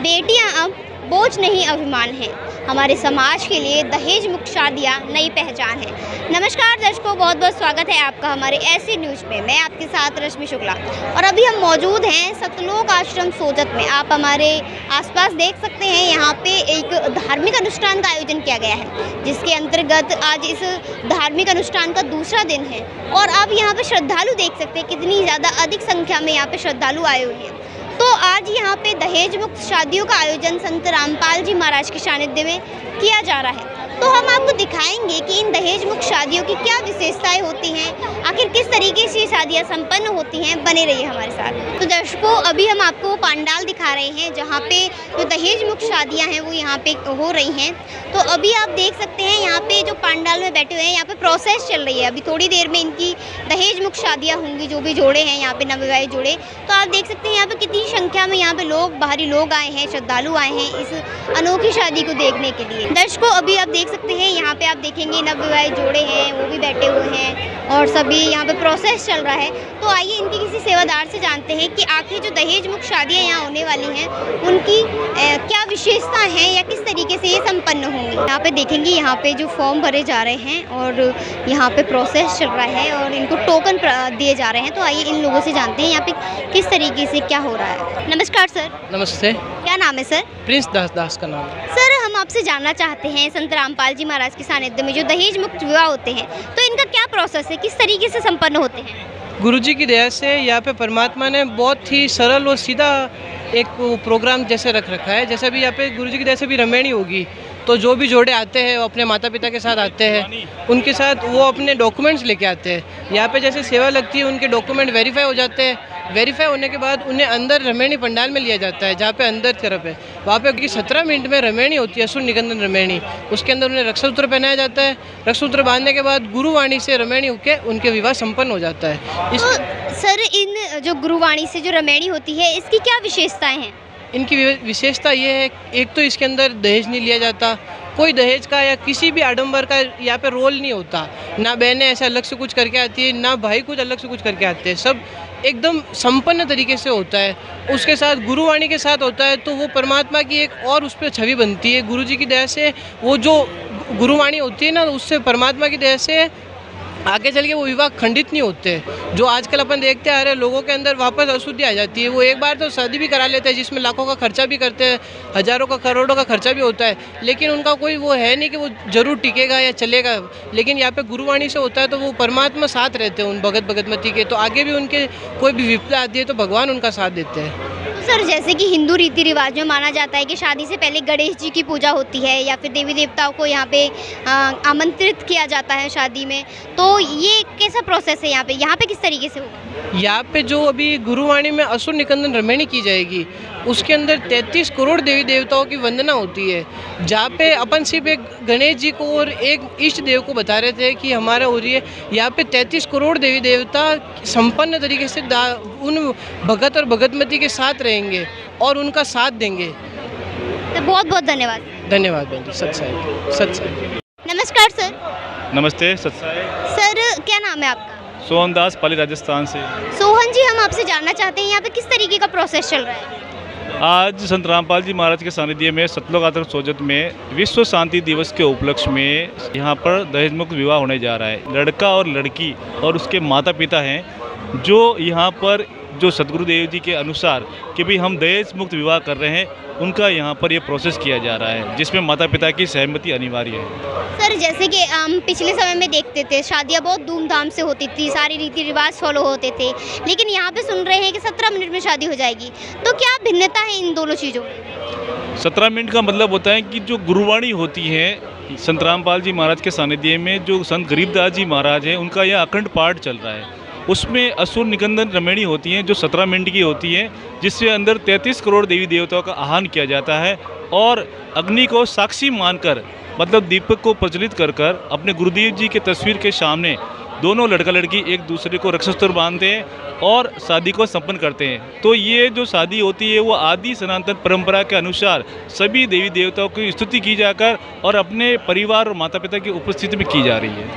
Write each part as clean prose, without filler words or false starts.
बेटियां अब बोझ नहीं अभिमान है। हमारे समाज के लिए दहेज मुक्त शादियां नई पहचान है। नमस्कार दर्शकों, बहुत बहुत स्वागत है आपका हमारे ऐसे न्यूज़ में। मैं आपके साथ रश्मि शुक्ला और अभी हम मौजूद हैं सतलोक आश्रम सोजत में। आप हमारे आसपास देख सकते हैं, यहाँ पे एक धार्मिक अनुष्ठान का आयोजन किया गया है, जिसके अंतर्गत आज इस धार्मिक अनुष्ठान का दूसरा दिन है और आप यहाँ पे श्रद्धालु देख सकते हैं कितनी ज़्यादा अधिक संख्या में यहाँ पे श्रद्धालु आए हुए हैं। तो आज यहाँ पे दहेज मुक्त शादियों का आयोजन संत रामपाल जी महाराज के सानिध्य में किया जा रहा है। तो हम आपको दिखाएंगे कि इन दहेज मुक्त शादियों की क्या विशेषताएं होती हैं, आखिर किस तरीके से ये शादियाँ संपन्न होती हैं। बने रहिए हमारे साथ। तो दर्शकों, अभी हम आपको वो पांडाल दिखा रहे हैं जहाँ पे जो दहेज मुक्त शादियाँ हैं वो यहाँ पे हो रही हैं। तो अभी आप देख सकते हैं यहाँ पे जो पांडाल में बैठे हुए हैं, यहाँ पे प्रोसेस चल रही है। अभी थोड़ी देर में इनकी दहेज मुक्त शादियाँ होंगी, जो भी जोड़े हैं यहाँ पे नवविवाहित जोड़े। तो आप देख सकते हैं यहाँ पे कितनी संख्या में यहाँ पे लोग, बाहरी लोग आए हैं, श्रद्धालु आए हैं इस अनोखी शादी को देखने के लिए। दर्शकों, अभी आप देख सकते हैं यहाँ पे आप देखेंगे नवविवाहित जोड़े हैं, वो भी बैठे हुए हैं और सभी यहाँ पे प्रोसेस चल रहा है। तो आइए इनकी किसी सेवादार से जानते हैं कि आखिर जो दहेज मुक्त शादियाँ यहाँ होने वाली हैं उनकी क्या विशेषता हैं या किस तरीके से ये संपन्न होंगी। यहाँ पे देखेंगे यहाँ पे जो फॉर्म भरे जा रहे हैं और यहाँ पे प्रोसेस चल रहा है और इनको टोकन दिए जा रहे हैं। तो आइए इन लोगों से जानते हैं यहाँ पे किस तरीके से क्या हो रहा है। नमस्कार सर। नमस्ते। क्या नाम है सर? प्रिंस दास का नाम है। सर, हम आपसे जानना चाहते हैं संत रामपाल जी महाराज के सानिध्य में जो दहेज मुक्त विवाह होते हैं, तो इनका क्या प्रोसेस है, किस तरीके से संपन्न होते हैं? गुरुजी की दया से यहाँ पे परमात्मा ने बहुत ही सरल और सीधा एक प्रोग्राम जैसे रख रखा है। जैसे भी यहाँ पे गुरुजी की दया से भी रमेणी होगी, तो जो भी जोड़े आते हैं वो अपने माता पिता के साथ आते हैं, उनके साथ वो अपने डॉक्यूमेंट्स लेके आते हैं। यहाँ पे जैसे सेवा लगती है, उनके डॉक्यूमेंट वेरीफाई हो जाते हैं। वेरीफाई होने के बाद उन्हें अंदर रमेणी पंडाल में लिया जाता है, जहाँ पे अंदर तरफ है। वहाँ पे 17 मिनट में रमेणी होती है, असुर निकंदन रमेणी। उसके अंदर उन्हें रक्षासूत्र पहनाया जाता है। रक्षासूत्र बांधने के बाद गुरुवाणी से रमेणी होके उनके विवाह संपन्न हो जाता है। सर, इन जो गुरुवाणी से जो रमेणी होती है, इसकी क्या विशेषताएं हैं? इनकी विशेषता ये है, एक तो इसके अंदर दहेज नहीं लिया जाता, कोई दहेज का या किसी भी आडंबर का यहाँ पे रोल नहीं होता। ना बहनें ऐसे अलग से कुछ करके आती है, ना भाई कुछ अलग से कुछ करके आते हैं। सब एकदम संपन्न तरीके से होता है। उसके साथ गुरुवाणी के साथ होता है, तो वो परमात्मा की एक और उस पर छवि बनती है। गुरुजी की दया से वो जो गुरुवाणी होती है ना, उससे परमात्मा की दया से आगे चल के वो विवाह खंडित नहीं होते। जो आजकल अपन देखते आ रहे हैं, लोगों के अंदर वापस अशुद्धि आ जाती है। वो एक बार तो शादी भी करा लेते हैं, जिसमें लाखों का खर्चा भी करते हैं, हजारों का करोड़ों का खर्चा भी होता है, लेकिन उनका कोई वो है नहीं कि वो जरूर टिकेगा या चलेगा। लेकिन यहाँ पे गुरुवाणी से होता है, तो वो परमात्मा साथ रहते हैं उन भगतमती के। तो आगे भी उनके कोई भी विपदा आती है तो भगवान उनका साथ देते हैं। सर, जैसे कि हिंदू रीति रिवाज में माना जाता है कि शादी से पहले गणेश जी की पूजा होती है या फिर देवी देवताओं को यहाँ पे आमंत्रित किया जाता है शादी में, तो ये कैसा प्रोसेस है यहाँ पे किस तरीके से होगा? यहाँ पे जो अभी गुरुवाणी में असुर निकंदन रमेणी की जाएगी, उसके अंदर 33 करोड़ देवी देवताओं की वंदना होती है। जहाँ पे अपन सिर्फ एक गणेश जी को और एक इष्ट देव को बता रहे थे कि हमारा हो रही है, यहाँ पे 33 करोड़ देवी देवता संपन्न तरीके से उन भगत और भगतमती के साथ रहेंगे और उनका साथ देंगे। तो बहुत बहुत धन्यवाद। धन्यवाद बहन जी। सत्साई। नमस्कार सर। नमस्ते। सत्साई। सर, क्या नाम है आपका? सोहन दास, पाली राजस्थान से। सोहन जी, हम आपसे जानना चाहते हैं यहाँ पे किस तरीके का प्रोसेस चल रहा है? आज संत रामपाल जी महाराज के सानिध्य में सतलोक आश्रम सोजत में विश्व शांति दिवस के उपलक्ष्य में यहाँ पर दहेज मुक्त विवाह होने जा रहा है। लड़का और लड़की और उसके माता पिता हैं, जो यहाँ पर जो सदगुरुदेव जी के अनुसार कि भाई हम दहेज मुक्त विवाह कर रहे हैं, उनका यहाँ पर ये प्रोसेस किया जा रहा है, जिसमें माता पिता की सहमति अनिवार्य है। सर, जैसे कि हम पिछले समय में देखते थे शादियाँ बहुत धूमधाम से होती थी, सारी रीति रिवाज फॉलो होते थे, लेकिन यहाँ पे सुन रहे हैं कि 17 मिनट में शादी हो जाएगी। तो क्या भिन्नता है इन दोनों चीज़ों में? 17 मिनट का मतलब होता है कि जो गुरुवाणी होती है संत रामपाल जी महाराज के सानिध्य में, जो संत गरीबदास जी महाराज हैं, उनका यह अखंड पाठ चल रहा है। उसमें असुर निकंदन रमेणी होती हैं, जो 17 मिनट की होती हैं, जिससे अंदर 33 करोड़ देवी देवताओं का आह्वान किया जाता है और अग्नि को साक्षी मानकर, मतलब दीपक को प्रज्वलित कर अपने गुरुदेव जी के तस्वीर के सामने दोनों लड़का लड़की एक दूसरे को रक्षासूत्र बांधते हैं और शादी को संपन्न करते हैं। तो ये जो शादी होती है वो आदि सनातन परंपरा के अनुसार सभी देवी देवताओं की स्तुति की जाकर और अपने परिवार और माता पिता की उपस्थिति में की जा रही है।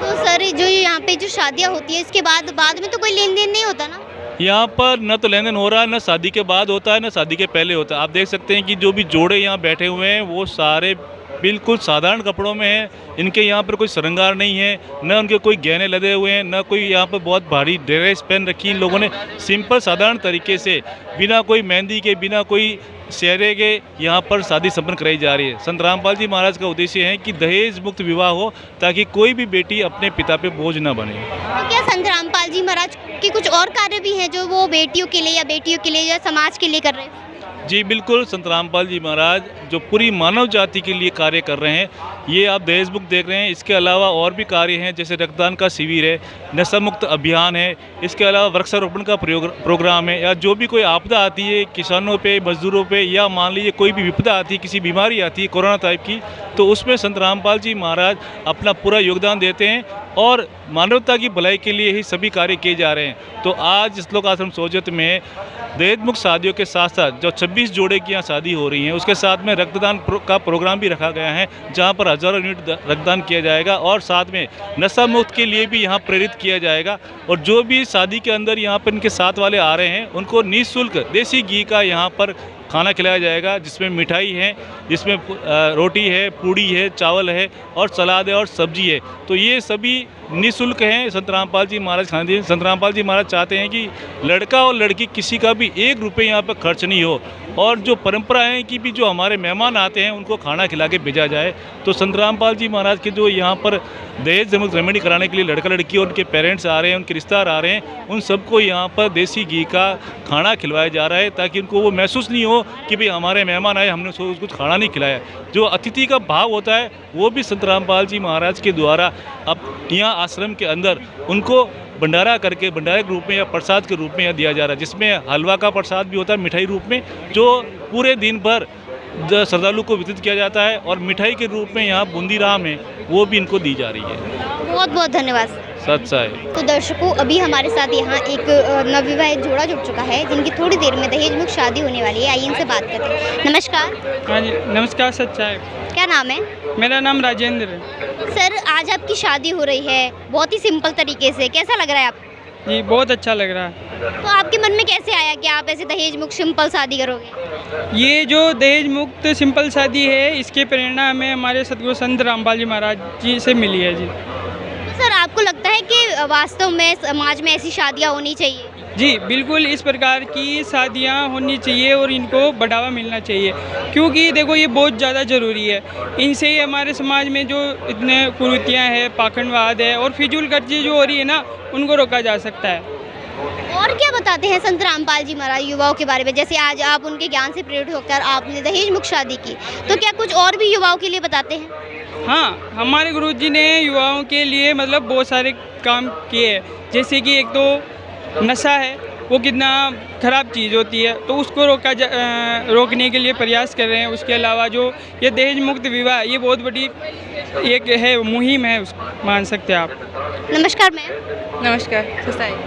तो सर, जो यहाँ पे जो शादियाँ होती है इसके बाद में तो कोई लेन देन नहीं होता ना? यहाँ पर न तो लेन देन हो रहा है, न शादी के बाद होता है, न शादी के पहले होता है। आप देख सकते हैं कि जो भी जोड़े यहाँ बैठे हुए हैं वो सारे बिल्कुल साधारण कपड़ों में हैं। इनके यहाँ पर कोई श्रृंगार नहीं है, न उनके कोई गहने लदे हुए हैं, न कोई यहाँ पर बहुत भारी ड्रेस पहन रखी। इन लोगों ने सिंपल साधारण तरीके से बिना कोई मेहंदी के, बिना कोई सेहरे के यहाँ पर शादी संपन्न कराई जा रही है। संत रामपाल जी महाराज का उद्देश्य है कि दहेज मुक्त विवाह हो, ताकि कोई भी बेटी अपने पिता पे बोझ न बने। तो क्या संत रामपाल जी महाराज के कुछ और कार्य भी हैं जो वो बेटियों के लिए या बेटियों के लिए या समाज के लिए कर रहे हैं? जी बिल्कुल, संत रामपाल जी महाराज जो पूरी मानव जाति के लिए कार्य कर रहे हैं, ये आप दहेज मुक्त देख रहे हैं। इसके अलावा और भी कार्य हैं, जैसे रक्तदान का शिविर है, नशा मुक्त अभियान है, इसके अलावा वृक्षारोपण का प्रोग्राम है, या जो भी कोई आपदा आती है किसानों पे, मजदूरों पे, या मान लीजिए कोई भी विपदा आती है, किसी बीमारी आती है कोरोना टाइप की, तो उसमें संत रामपाल जी महाराज अपना पूरा योगदान देते हैं और मानवता की भलाई के लिए ही सभी कार्य किए जा रहे हैं। तो आज श्लोक आश्रम सोजत में दहेज मुक्त शादियों के साथ साथ जो 26 जोड़े की यहाँ शादी हो रही हैं, उसके साथ में रक्तदान का प्रोग्राम भी रखा गया है, जहाँ पर हज़ारों यूनिट रक्तदान किया जाएगा और साथ में नशा मुक्त के लिए भी यहाँ प्रेरित किया जाएगा। और जो भी शादी के अंदर यहाँ पर इनके साथ वाले आ रहे हैं, उनको निःशुल्क देसी घी का यहाँ पर खाना खिलाया जाएगा, जिसमें मिठाई है, जिसमें रोटी है, पूड़ी है, चावल है और सलाद है और सब्जी है। तो ये सभी निःशुल्क हैं। संत रामपाल जी महाराज खाने दें। संत रामपाल जी महाराज चाहते हैं कि लड़का और लड़की किसी का भी 1 रुपये यहाँ पर खर्च नहीं हो, और जो परंपरा है कि भी जो हमारे मेहमान आते हैं उनको खाना खिला के भेजा जाए। तो संत रामपाल जी महाराज के जो यहाँ पर दहेज मुक्त रेमेडी कराने के लिए लड़का लड़की और उनके पेरेंट्स आ रहे हैं, उनके रिश्तेदार आ रहे हैं, उन सबको यहाँ पर देसी घी का खाना खिलवाया जा रहा है, ताकि उनको वो महसूस नहीं हो कि भाई हमारे मेहमान आए, हमने उसको कुछ खाना नहीं खिलाया। जो अतिथि का भाव होता है वो भी संत रामपाल जी महाराज के द्वारा अब यहाँ आश्रम के अंदर उनको भंडारा करके, भंडारे के रूप में या प्रसाद के रूप में यहाँ दिया जा रहा है, जिसमें हलवा का प्रसाद भी होता है मिठाई रूप में, जो पूरे दिन भर श्रद्धालु को वितरित किया जाता है। और मिठाई के रूप में यहाँ बूंदी राम है, वो भी इनको दी जा रही है। बहुत बहुत धन्यवाद। सच्चा है। तो दर्शकों, अभी हमारे साथ यहाँ एक नवविवाहित जोड़ा जुड़ चुका है, जिनकी थोड़ी देर में दहेज मुक्त शादी होने वाली है। आइए इनसे बात करते हैं। नमस्कार। हाँ जी नमस्कार। सच्चा है। क्या नाम है? मेरा नाम राजेंद्र है। सर, आज आपकी शादी हो रही है बहुत ही सिंपल तरीके से, कैसा लग रहा है आपको? जी बहुत अच्छा लग रहा है। तो आपके मन में कैसे आया कि आप ऐसे दहेज मुक्त सिंपल शादी करोगे? ये जो दहेज मुक्त सिंपल शादी है, इसकी प्रेरणा हमें हमारे सतगुरु संत रामपाल जी महाराज जी से मिली है। जी तो सर, आपको लगता है कि वास्तव में समाज में ऐसी शादियाँ होनी चाहिए? जी बिल्कुल, इस प्रकार की शादियाँ होनी चाहिए और इनको बढ़ावा मिलना चाहिए, क्योंकि देखो ये बहुत ज़्यादा ज़रूरी है। इनसे ही हमारे समाज में जो इतने कुरीतियाँ हैं, पाखंडवाद है और फिजूल खर्ची जो हो रही है ना, उनको रोका जा सकता है। और क्या बताते हैं संत रामपाल जी महाराज युवाओं के बारे में? जैसे आज आप उनके ज्ञान से प्रेरित होकर आपने दहेज मुक्त शादी की, तो क्या कुछ और भी युवाओं के लिए बताते हैं? हाँ, हमारे गुरुजी ने युवाओं के लिए मतलब बहुत सारे काम किए हैं, जैसे कि एक तो नशा है, वो कितना ख़राब चीज़ होती है, तो उसको रोकने के लिए प्रयास कर रहे हैं। उसके अलावा जो ये दहेज मुक्त विवाह, ये बहुत बड़ी एक है मुहिम है, मान सकते हैं आप। नमस्कार मैम। नमस्कार।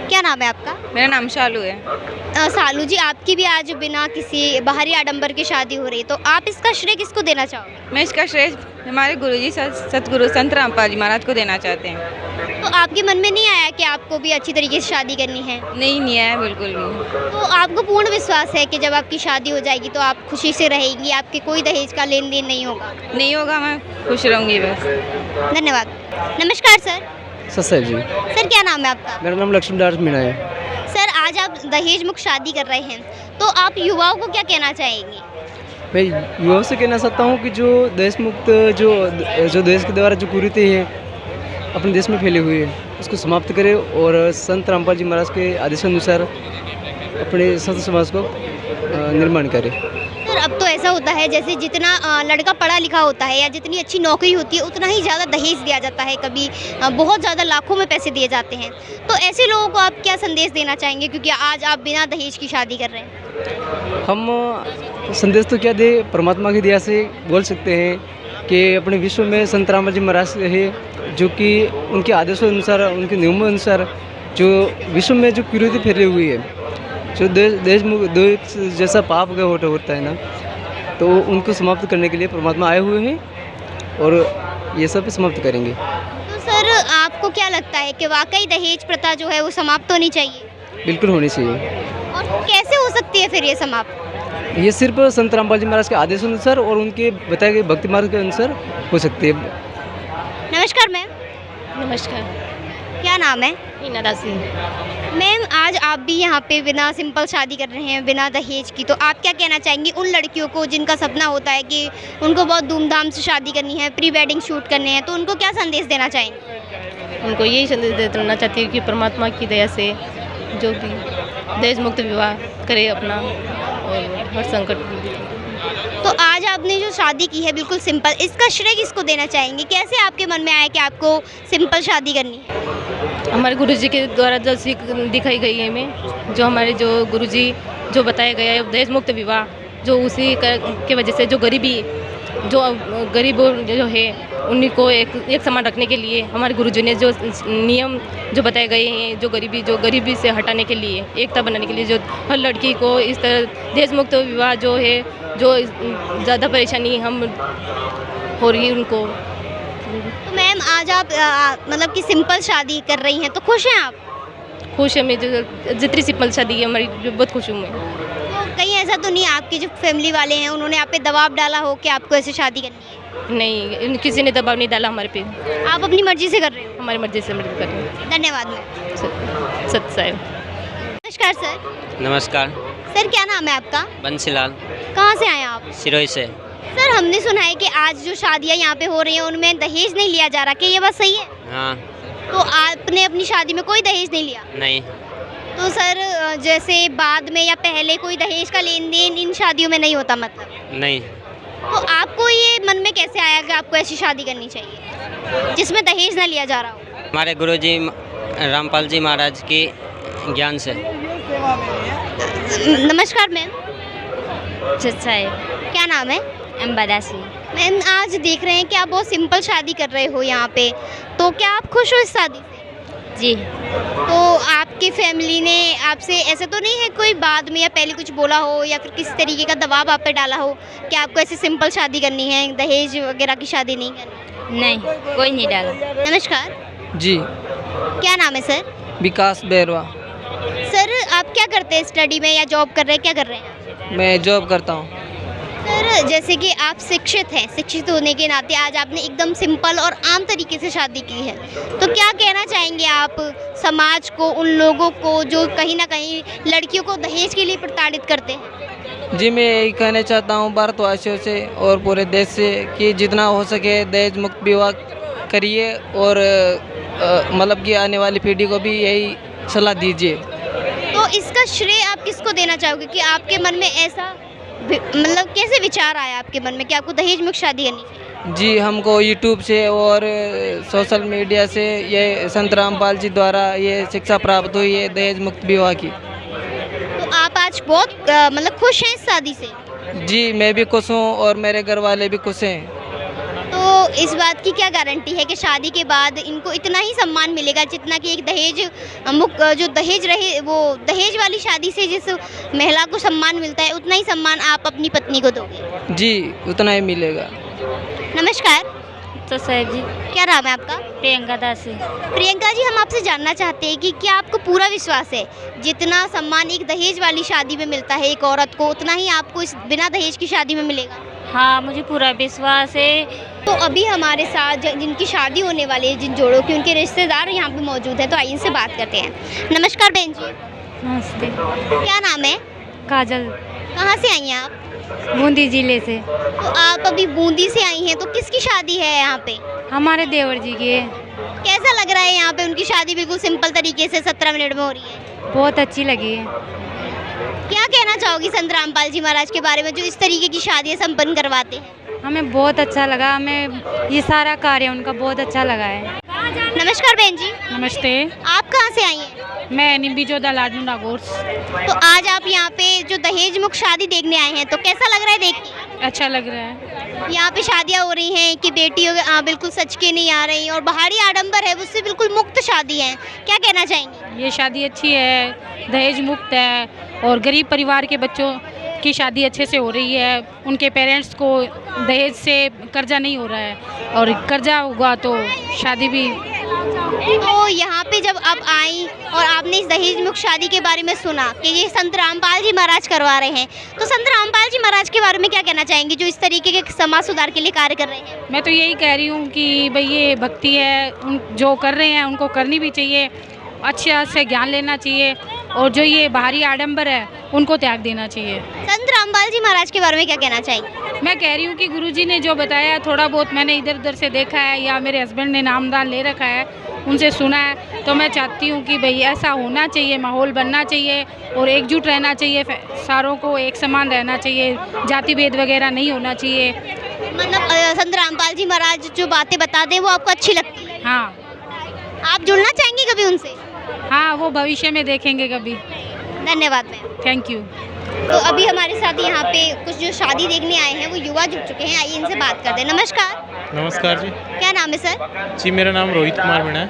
क्या नाम है आपका? मेरा नाम शालू है। शालू जी, आपकी भी आज बिना किसी बाहरी आडंबर की शादी हो रही है, तो आप इसका श्रेय किसको देना चाहोगे? मैं इसका श्रेय हमारे गुरुजी सतगुरु संत रामपाल जी महाराज को देना चाहते हैं। तो आपके मन में नहीं आया कि आपको भी अच्छी तरीके से शादी करनी है? नहीं आया, बिल्कुल भी। तो आपको पूर्ण विश्वास है कि जब आपकी शादी हो जाएगी तो आप खुशी से रहेंगी, आपके कोई दहेज का लेन देन नहीं होगा? नहीं होगा, मैं खुश रहूँगी बस। धन्यवाद। नमस्कार सर। सर जी। सर, क्या नाम है आपका? मेरा नाम लक्ष्मीदास मीणा है। सर, आज आप दहेज मुक्त शादी कर रहे हैं, तो आप युवाओं को क्या कहना चाहेंगे? मैं युवाओं से कहना चाहता हूँ कि जो देश मुक्त जो देश के द्वारा जो कुरीति है अपने देश में फैली हुई है, उसको समाप्त करें और संत रामपाल जी महाराज के आदेशानुसार अपने संत समाज को निर्माण करें। सर, अब तो ऐसा होता है जैसे जितना लड़का पढ़ा लिखा होता है या जितनी अच्छी नौकरी होती है, उतना ही ज़्यादा दहेज दिया जाता है, कभी बहुत ज़्यादा लाखों में पैसे दिए जाते हैं। तो ऐसे लोगों को आप क्या संदेश देना चाहेंगे, क्योंकि आज आप बिना दहेज की शादी कर रहे हैं? हम संदेश तो क्या दे, परमात्मा की दया से बोल सकते हैं कि अपने विश्व में संत रामपाल जी महाराज है, जो कि उनके आदेशों अनुसार, उनके नियमों अनुसार जो विश्व में जो कुरीति फैली हुई है, जो देश जैसा पाप का होता है ना, तो उनको समाप्त करने के लिए परमात्मा आए हुए हैं और ये सब समाप्त करेंगे। तो सर, आपको क्या लगता है कि वाकई दहेज प्रथा जो है वो समाप्त होनी चाहिए? बिल्कुल होनी चाहिए। और कैसे हो सकती है फिर ये समाप्त? ये सिर्फ संत रामपाल जी महाराज के आदेश अनुसार और उनके बताए गए भक्ति मार्ग के अनुसार हो सकती है। नमस्कार मैम। नमस्कार, क्या नाम है? हीना दासी। मैम, आज आप भी यहाँ पे बिना सिंपल शादी कर रहे हैं, बिना दहेज की, तो आप क्या कहना चाहेंगी उन लड़कियों को जिनका सपना होता है कि उनको बहुत धूमधाम से शादी करनी है, प्री वेडिंग शूट करने हैं, तो उनको क्या संदेश देना चाहेंगे? उनको यही संदेश देना चाहती हूँ कि परमात्मा की दया से जो भी दहेज मुक्त विवाह करे अपना, और हर संकट। तो आज आपने जो शादी की है बिल्कुल सिंपल, इसका श्रेय किसको देना चाहेंगे? कैसे आपके मन में आया कि आपको सिंपल शादी करनी है? हमारे गुरुजी के द्वारा जो सीख दिखाई गई है हमें, जो हमारे जो गुरुजी जो बताया गया है दहेज मुक्त विवाह, जो उसी के वजह से जो गरीबी जो गरीब जो है उन्हीं को एक समान रखने के लिए हमारे गुरुजी ने जो नियम जो बताए गए हैं, जो गरीबी से हटाने के लिए, एकता बनाने के लिए, जो हर लड़की को इस तरह दहेज मुक्त विवाह जो है, जो ज़्यादा परेशानी हम हो रही है उनको। तो मैम, आज आप मतलब कि सिंपल शादी कर रही हैं, तो खुश हैं आप? खुश है मैं, जो जितनी सिंपल शादी है हमारी, बहुत खुश हूँ मैं। तो कहीं ऐसा तो नहीं आपके जो फैमिली वाले हैं उन्होंने आप पे दबाव डाला हो कि आपको ऐसे शादी करनी है? नहीं, किसी ने दबाव नहीं डाला हमारे पे, आप अपनी मर्जी से कर रहे हो? हमारी मर्जी से मर्जी कर रहे हैं। धन्यवाद मैम। सत्य साहेब। नमस्कार सर। नमस्कार, सर, क्या नाम है आपका? बंसीलाल, कहाँ से आए हैं आप? सिरोही से। सर, हमने सुना है कि आज जो शादियाँ यहाँ पे हो रही हैं उनमें दहेज नहीं लिया जा रहा, क्या ये बात सही है? हाँ। तो आपने अपनी शादी में कोई दहेज नहीं लिया? नहीं। तो सर, जैसे बाद में या पहले कोई दहेज का लेन देन इन शादियों में नहीं होता मतलब? नहीं। तो आपको ये मन में कैसे आया कि आपको ऐसी शादी करनी चाहिए जिसमें दहेज ना लिया जा रहा हो? हमारे गुरुजी रामपाल जी महाराज के ज्ञान से। नमस्कार मैम। साहेब। क्या नाम है? अम्बादासी। मैम, आज देख रहे हैं कि आप बहुत सिंपल शादी कर रहे हो यहाँ पे, तो क्या आप खुश हो इस शादी से? जी। तो आपकी फैमिली ने आपसे ऐसा तो नहीं है कोई बाद में या पहले कुछ बोला हो या फिर किसी तरीके का दबाव आप पे डाला हो कि आपको ऐसी सिंपल शादी करनी है, दहेज वगैरह की शादी नहीं करनी? नहीं, कोई नहीं डाला। नमस्कार। जी, क्या नाम है सर? विकास बैरवा। सर, आप क्या करते हैं स्टडी में या जॉब कर रहे हैं, क्या कर रहे हैं? मैं जॉब करता हूँ। सर, जैसे कि आप शिक्षित हैं, शिक्षित होने के नाते आज आपने एकदम सिंपल और आम तरीके से शादी की है, तो क्या कहना चाहेंगे आप समाज को, उन लोगों को जो कहीं ना कहीं लड़कियों को दहेज के लिए प्रताड़ित करते हैं? जी, मैं यही कहना चाहता हूँ भारतवासियों से और पूरे देश से कि जितना हो सके दहेज मुक्त विवाह करिए और मतलब कि आने वाली पीढ़ी को भी यही सलाह दीजिए। तो इसका श्रेय आप किसको देना चाहोगे कि आपके मन में ऐसा मतलब कैसे विचार आया आपके मन में कि आपको दहेज मुक्त शादी करनी चाहिए? जी, हमको यूट्यूब से और सोशल मीडिया से ये संत रामपाल जी द्वारा ये शिक्षा प्राप्त हुई है दहेज मुक्त विवाह की। तो आप आज बहुत मतलब खुश हैं इस शादी से? जी, मैं भी खुश हूँ और मेरे घर वाले भी खुश हैं। तो इस बात की क्या गारंटी है कि शादी के बाद इनको इतना ही सम्मान मिलेगा जितना कि एक दहेज जो दहेज रहे, वो दहेज वाली शादी से जिस महिला को सम्मान मिलता है उतना ही सम्मान आप अपनी पत्नी को दोगे? जी, उतना ही मिलेगा। नमस्कार। तो साहेब जी। क्या नाम है आपका? प्रियंका दासी। प्रियंका जी, हम आपसे जानना चाहते हैं कि क्या आपको पूरा विश्वास है जितना सम्मान एक दहेज वाली शादी में मिलता है एक औरत को, उतना ही आपको इस बिना दहेज की शादी में मिलेगा? हाँ, मुझे पूरा विश्वास है। तो अभी हमारे साथ जिनकी शादी होने वाली है, जिन जोड़ों की, उनके रिश्तेदार यहाँ पे मौजूद हैं, तो आइए इनसे बात करते हैं। नमस्कार बहन जी। नमस्ते। क्या नाम है? काजल। कहाँ से आई हैं आप? बूंदी जिले से। तो आप अभी बूंदी से आई हैं, तो किसकी शादी है यहाँ पे? हमारे देवर जी की है। कैसा लग रहा है यहाँ पे? उनकी शादी बिल्कुल सिंपल तरीके से 17 मिनट में हो रही है। बहुत अच्छी लगी है। क्या कहना चाहोगी संत रामपाल जी महाराज के बारे में जो इस तरीके की शादियाँ संपन्न करवाते हैं? हमें बहुत अच्छा लगा, हमें ये सारा कार्य उनका बहुत अच्छा लगा है। नमस्कार बहन जी। नमस्ते। आप कहाँ से आई हैं? मैं निम्बी जोधा लाडू नागौर। तो आज आप यहाँ पे जो दहेज मुक्त शादी देखने आए हैं, तो कैसा लग रहा है देख के? अच्छा लग रहा है। यहाँ पे शादियाँ हो रही हैं कि बेटियों बिल्कुल सच के नहीं आ रही और बाहरी आडंबर है उससे बिल्कुल मुक्त शादी है, क्या कहना चाहेंगे? ये शादी अच्छी है, दहेज मुक्त है और गरीब परिवार के बच्चों की शादी अच्छे से हो रही है, उनके पेरेंट्स को दहेज से कर्जा नहीं हो रहा है, और कर्जा होगा तो शादी भी। तो यहाँ पे जब आप आई और आपने इस दहेज मुक्त शादी के बारे में सुना कि ये संत रामपाल जी महाराज करवा रहे हैं, तो संत रामपाल जी महाराज के बारे में क्या कहना चाहेंगे जो इस तरीके के समाज सुधार के लिए कार्य कर रहे हैं? मैं तो यही कह रही हूँ कि भाई ये भक्ति है, जो कर रहे हैं उनको करनी भी चाहिए, अच्छा से ज्ञान लेना चाहिए, और जो ये बाहरी आडंबर है उनको त्याग देना चाहिए। संत रामपाल जी महाराज के बारे में क्या कहना चाहिए? मैं कह रही हूँ कि गुरुजी ने जो बताया थोड़ा बहुत मैंने इधर उधर से देखा है, या मेरे हस्बैंड ने नामदान ले रखा है, उनसे सुना है, तो मैं चाहती हूँ कि भाई ऐसा होना चाहिए, माहौल बनना चाहिए और एकजुट रहना चाहिए, सारों को एक समान रहना चाहिए, जाति भेद वगैरह नहीं होना चाहिए। मतलब संत रामपाल जी महाराज जो बातें बता दें वो आपको अच्छी लगती है? हाँ। आप जुड़ना चाहेंगे कभी उनसे? हाँ, वो भविष्य में देखेंगे कभी। धन्यवाद मैम। Thank you. तो अभी हमारे साथ यहाँ पे कुछ जो शादी देखने आए हैं वो युवा जुट चुके हैं, आइए इनसे बात करते हैं। नमस्कार। नमस्कार जी। क्या नाम है सर? जी मेरा नाम रोहित कुमार मीणा है।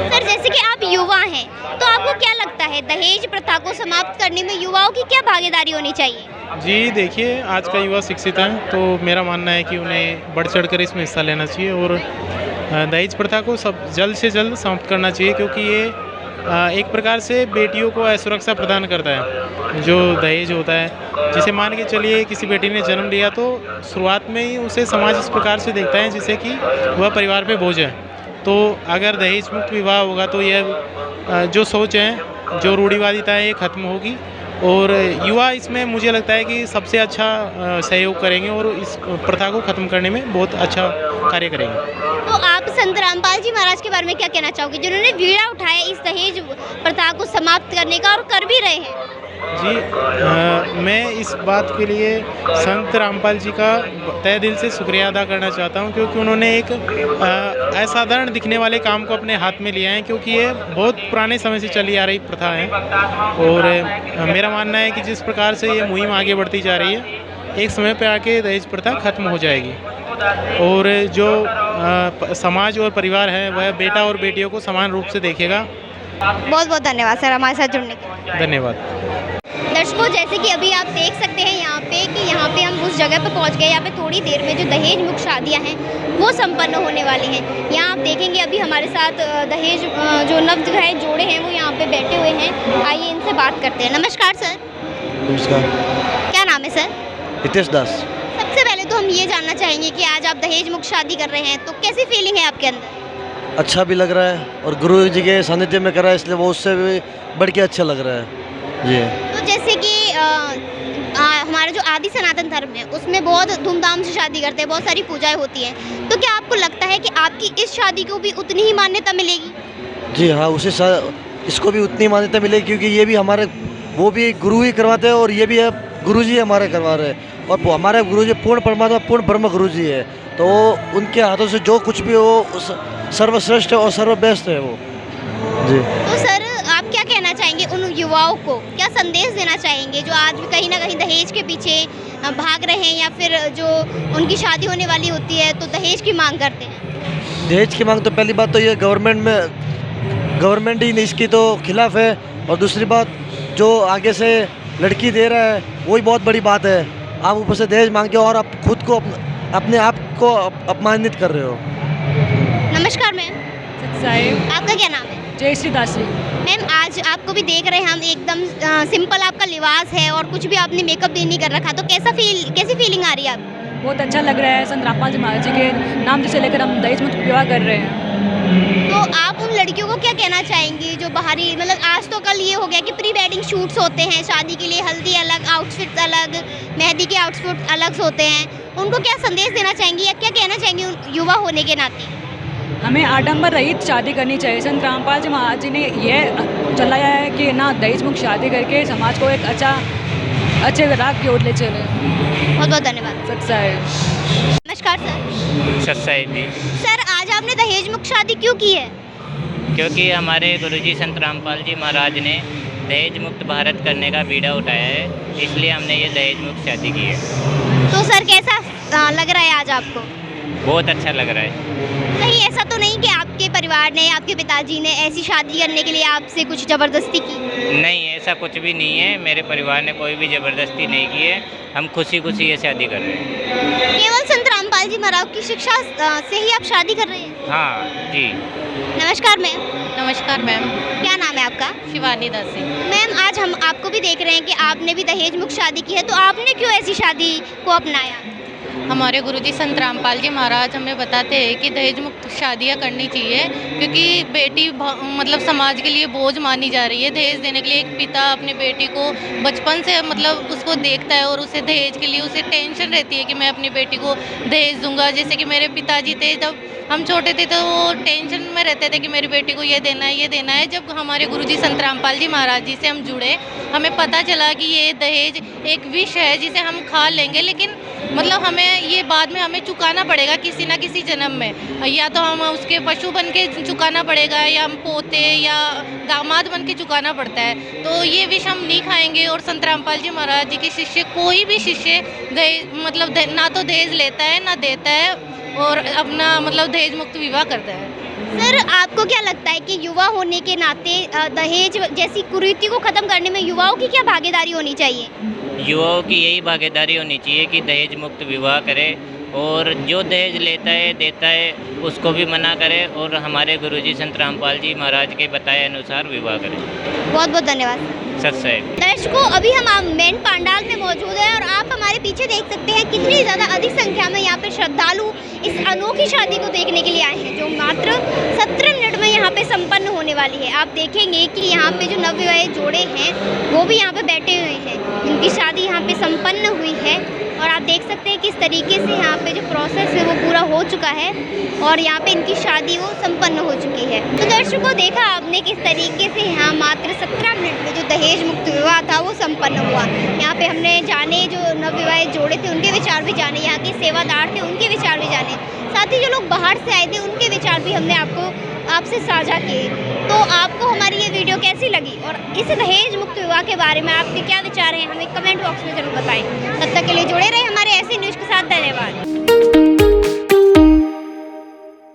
सर जैसे कि आप युवा हैं, तो आपको क्या लगता है दहेज प्रथा को समाप्त करने में युवाओं की क्या भागीदारी होनी चाहिए? जी देखिए, आज का युवा शिक्षित है, तो मेरा मानना है कि उन्हें बढ़ चढ़ कर इसमें हिस्सा लेना चाहिए और दहेज प्रथा को सब जल्द से जल्द समाप्त करना चाहिए, क्योंकि ये एक प्रकार से बेटियों को असुरक्षा प्रदान करता है। जो दहेज होता है, जिसे मान के चलिए किसी बेटी ने जन्म लिया तो शुरुआत में ही उसे समाज इस प्रकार से देखता है जिससे कि वह परिवार पे बोझ है। तो अगर दहेज मुक्त विवाह होगा तो यह जो सोच है, जो रूढ़िवादिता है, ये खत्म होगी और युवा इसमें मुझे लगता है कि सबसे अच्छा सहयोग करेंगे और इस प्रथा को ख़त्म करने में बहुत अच्छा कार्य करेंगे। तो आप संत रामपाल जी महाराज के बारे में क्या कहना चाहोगे जिन्होंने बीड़ा उठाया इस दहेज प्रथा को समाप्त करने का और कर भी रहे हैं? जी मैं इस बात के लिए संत रामपाल जी का तहे दिल से शुक्रिया अदा करना चाहता हूं, क्योंकि उन्होंने एक असाधारण दिखने वाले काम को अपने हाथ में लिया है, क्योंकि ये बहुत पुराने समय से चली आ रही प्रथा है और मेरा मानना है कि जिस प्रकार से ये मुहिम आगे बढ़ती जा रही है, एक समय पर आके दहेज प्रथा खत्म हो जाएगी और जो समाज और परिवार है वह बेटा और बेटियों को समान रूप से देखेगा। बहुत बहुत धन्यवाद सर हमारे साथ जुड़ने के लिए। धन्यवाद। दर्शकों जैसे कि अभी आप देख सकते हैं यहाँ पे हम उस जगह पे पहुँच गए। यहाँ पे थोड़ी देर में जो दहेज मुक्त शादियाँ हैं वो संपन्न होने वाली हैं। यहाँ आप देखेंगे अभी हमारे साथ दहेज जो नवविवाहे जोड़े हैं वो यहाँ पे बैठे हुए हैं। आइए इनसे बात करते हैं। नमस्कार सर। नमस्कार। क्या नाम है सर? हितेश दास। सबसे पहले तो हम ये जानना चाहेंगे कि आज आप दहेज मुक्त शादी कर रहे हैं, तो कैसी फीलिंग है आपके अंदर? अच्छा भी लग रहा है और गुरु जी के सानिध्य में कर रहा है, इसलिए वो उससे भी बढ़ के अच्छा लग रहा है जी। तो जैसे कि हमारा जो आदि सनातन धर्म है उसमें बहुत धूमधाम से शादी करते हैं, बहुत सारी पूजाएं होती हैं, तो क्या आपको लगता है कि आपकी इस शादी को भी उतनी ही मान्यता मिलेगी? जी हाँ, इसको भी उतनी मान्यता मिलेगी, क्योंकि ये भी हमारे वो भी गुरु ही करवाते हैं और ये भी गुरु जी हमारे करवा रहे हैं और हमारे गुरु जी पूर्ण परमात्मा पूर्ण ब्रह्म गुरु जी है, तो उनके हाथों से जो कुछ भी हो सर्वश्रेष्ठ और सर्वबेस्ट है वो जी। तो सर आप क्या कहना चाहेंगे उन युवाओं को, क्या संदेश देना चाहेंगे जो आज भी कहीं ना कहीं दहेज के पीछे भाग रहे हैं या फिर जो उनकी शादी होने वाली होती है तो दहेज की मांग करते हैं? दहेज की मांग तो पहली बात तो ये गवर्नमेंट ही इसकी तो खिलाफ है, और दूसरी बात जो आगे से लड़की दे रहा है वही बहुत बड़ी बात है। आप ऊपर से दहेज मांगते हो और आप खुद को अपने आप को अपमानित कर रहे हो। नमस्कार मैम। साहिब। आपका क्या नाम है? जयश्री दासी। मैम आज आपको भी देख रहे हैं हम, एकदम सिंपल आपका लिबास है और कुछ भी आपने मेकअप भी नहीं कर रखा, तो कैसी फीलिंग आ रही है आपको? बहुत अच्छा लग रहा है। संत रामपाल जी महाराज जी के नाम जिसे लेकर हम दहेज मुक्त विवाह कर रहे हैं। तो आप उन लड़कियों को क्या कहना चाहेंगी जो बाहरी, मतलब आज तो कल ये हो गया कि प्री वेडिंग शूट्स होते हैं, शादी के लिए हल्दी अलग, आउटफिट्स अलग, मेहंदी के आउटफिट अलग होते हैं, उनको क्या संदेश देना चाहेंगी या क्या कहना चाहेंगी उन युवा होने के नाते? हमें आडंबर रहित शादी करनी चाहिए। संत रामपाल जी महाराज जी ने यह चलाया है कि ना दहेज मुक्त शादी करके समाज को एक अच्छे राह की ओर ले चले। बहुत बहुत धन्यवाद। सत्साई। नमस्कार सर। सत्साई जी। सर आज आपने दहेज मुक्त शादी क्यों की है? क्योंकि हमारे गुरुजी संत रामपाल जी महाराज ने दहेज मुक्त भारत करने का बीड़ा उठाया है, इसलिए हमने ये दहेज मुक्त शादी की है। तो सर कैसा लग रहा है आज आपको? बहुत अच्छा लग रहा है। कहीं ऐसा तो नहीं कि आपके परिवार ने, आपके पिताजी ने ऐसी शादी करने के लिए आपसे कुछ ज़बरदस्ती की? नहीं, ऐसा कुछ भी नहीं है, मेरे परिवार ने कोई भी ज़बरदस्ती नहीं की है, हम खुशी खुशी ये शादी कर रहे हैं। केवल संत रामपाल जी महाराज की शिक्षा से ही आप शादी कर रहे हैं? हाँ जी। नमस्कार मैम। नमस्कार मैम। क्या नाम है आपका? शिवानी दासी। मैम, आज हम आपको भी देख रहे हैं कि आपने भी दहेज मुक्त शादी की है, तो आपने क्यों ऐसी शादी को अपनाया? हमारे गुरुजी संत रामपाल जी महाराज हमें बताते हैं कि दहेज मुक्त शादियाँ करनी चाहिए, क्योंकि बेटी मतलब समाज के लिए बोझ मानी जा रही है। दहेज देने के लिए एक पिता अपनी बेटी को बचपन से मतलब उसको देखता है और उसे दहेज के लिए उसे टेंशन रहती है कि मैं अपनी बेटी को दहेज दूंगा। जैसे कि मेरे पिताजी थे, जब हम छोटे थे तो वो टेंशन में रहते थे कि मेरी बेटी को ये देना है, ये देना है। जब हमारे गुरुजी संत रामपाल जी महाराज जी से हम जुड़े, हमें पता चला कि ये दहेज एक विष है जिसे हम खा लेंगे, लेकिन मतलब हमें ये बाद में हमें चुकाना पड़ेगा किसी ना किसी जन्म में। या तो हम उसके पशु बन के चुकाना पड़ेगा, या हम पोते या दामाद बन के चुकाना पड़ता है। तो ये विष हम नहीं खाएंगे। और संत रामपाल जी महाराज जी के शिष्य, कोई भी शिष्य दहेज मतलब ना तो दहेज लेता है ना देता है, और अपना मतलब दहेज मुक्त विवाह करता है। सर, आपको क्या लगता है कि युवा होने के नाते दहेज जैसी कुरीति को ख़त्म करने में युवाओं की क्या भागीदारी होनी चाहिए? युवाओं की यही भागीदारी होनी चाहिए कि दहेज मुक्त विवाह करे, और जो दहेज लेता है देता है उसको भी मना करे, और हमारे गुरुजी संत रामपाल जी महाराज के बताए अनुसार विवाह करें। बहुत बहुत धन्यवाद सत्सै। दर्शकों, अभी हम मेन पंडाल में मौजूद हैं और आप हमारे पीछे देख सकते हैं कितनी ज़्यादा अधिक संख्या में यहाँ पे श्रद्धालु इस अनोखी शादी को देखने के लिए आए हैं, जो मात्र 17 मिनट में यहाँ पे संपन्न होने वाली है। आप देखेंगे कि यहाँ पे जो नवविवाहित जोड़े हैं वो भी यहाँ पे बैठे हुए हैं, इनकी शादी यहाँ पे संपन्न हुई है। और आप देख सकते हैं किस तरीके से यहाँ पे जो प्रोसेस है वो पूरा हो चुका है और यहाँ पे इनकी शादी वो संपन्न हो चुकी है। तो दर्शकों, देखा आपने किस तरीके से यहाँ मात्र 17 मिनट में जो दहेज मुक्त विवाह था वो संपन्न हुआ। यहाँ पे हमने जाने जो नवविवाहित जोड़े थे उनके विचार भी जाने, यहाँ के सेवादार थे उनके विचार भी जाने, साथ ही जो लोग बाहर से आए थे उनके विचार भी हमने आपसे साझा किए। तो आपको हमारी ये वीडियो कैसी लगी और इस दहेज मुक्त विवाह के बारे में आपके क्या विचार हैं, हमें कमेंट बॉक्स में जरूर बताएं। तब तक के लिए जुड़े रहे हमारे ऐसे न्यूज़ के साथ। धन्यवाद।